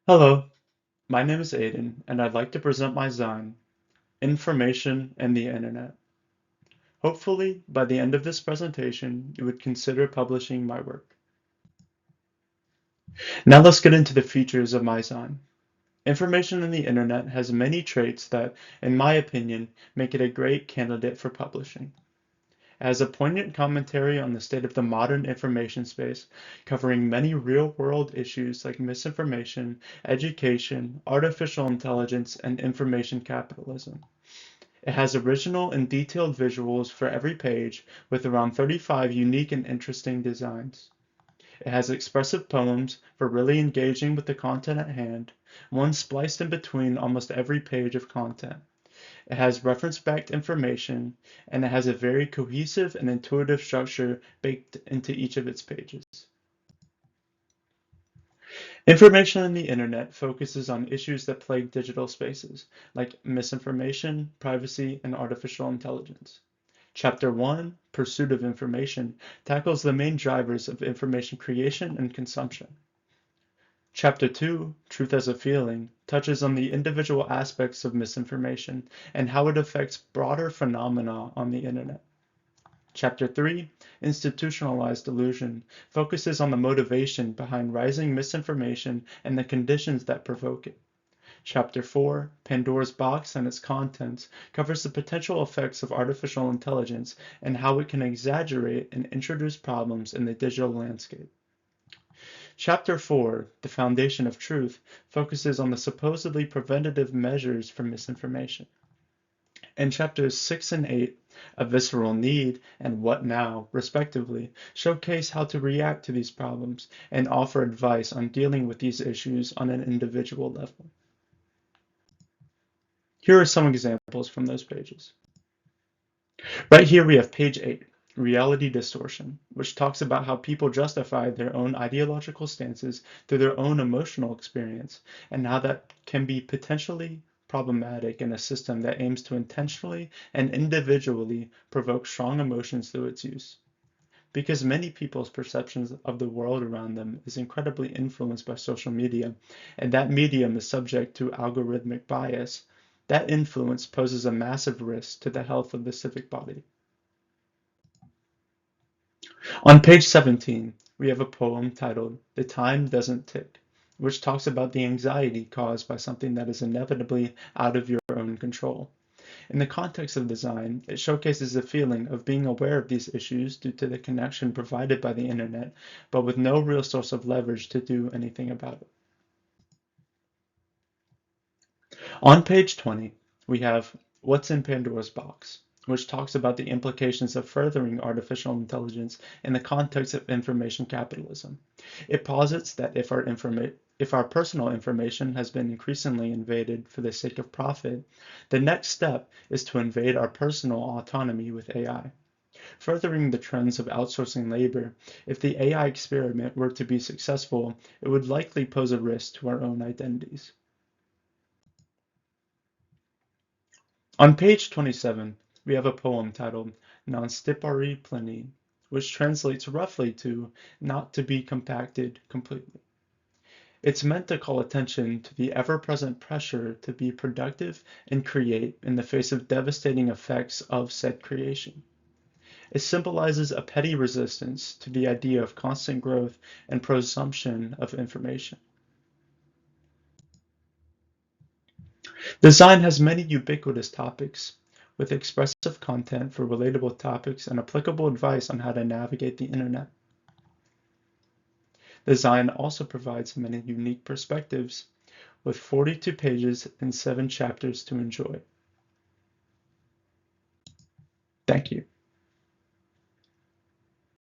Hello, my name is Aiden, and I'd like to present my ZINE, Information and the Internet. Hopefully, by the end of this presentation, you would consider publishing my work. Now let's get into the features of my ZINE. Information and the Internet has many traits that, in my opinion, make it a great candidate for publishing. It has a poignant commentary on the state of the modern information space, covering many real-world issues like misinformation, education, artificial intelligence, and information capitalism. It has original and detailed visuals for every page, with around 35 unique and interesting designs. It has expressive poems for really engaging with the content at hand, one spliced in between almost every page of content. It has reference-backed information, and it has a very cohesive and intuitive structure baked into each of its pages. Information on the internet focuses on issues that plague digital spaces, like misinformation, privacy, and artificial intelligence. Chapter 1, Pursuit of Information, tackles the main drivers of information creation and consumption. Chapter 2, Truth as a Feeling, touches on the individual aspects of misinformation and how it affects broader phenomena on the internet. Chapter 3, Institutionalized Delusion, focuses on the motivation behind rising misinformation and the conditions that provoke it. Chapter 4, Pandora's Box and its Contents, covers the potential effects of artificial intelligence and how it can exaggerate and introduce problems in the digital landscape. Chapter 4, The Foundation of Truth, focuses on the supposedly preventative measures for misinformation. And chapters 6 and 8, A Visceral Need and What Now, respectively, showcase how to react to these problems and offer advice on dealing with these issues on an individual level. Here are some examples from those pages. Right here we have page 8, Reality Distortion, which talks about how people justify their own ideological stances through their own emotional experience, and how that can be potentially problematic in a system that aims to intentionally and individually provoke strong emotions through its use. Because many people's perceptions of the world around them is incredibly influenced by social media, and that medium is subject to algorithmic bias, that influence poses a massive risk to the health of the civic body. On page 17, we have a poem titled "The Time Doesn't Tick," which talks about the anxiety caused by something that is inevitably out of your own control. In the context of design, it showcases the feeling of being aware of these issues due to the connection provided by the internet, but with no real source of leverage to do anything about it. On page 20, we have "What's in Pandora's Box," which talks about the implications of furthering artificial intelligence in the context of information capitalism. It posits that if our personal information has been increasingly invaded for the sake of profit, the next step is to invade our personal autonomy with AI. Furthering the trends of outsourcing labor, if the AI experiment were to be successful, it would likely pose a risk to our own identities. On page 27, we have a poem titled "Non stipari pleni," which translates roughly to "not to be compacted completely." It's meant to call attention to the ever-present pressure to be productive and create in the face of devastating effects of said creation. It symbolizes a petty resistance to the idea of constant growth and prosumption of information. Design has many ubiquitous topics, with expressive content for relatable topics and applicable advice on how to navigate the internet. Design also provides many unique perspectives, with 42 pages and 7 chapters to enjoy.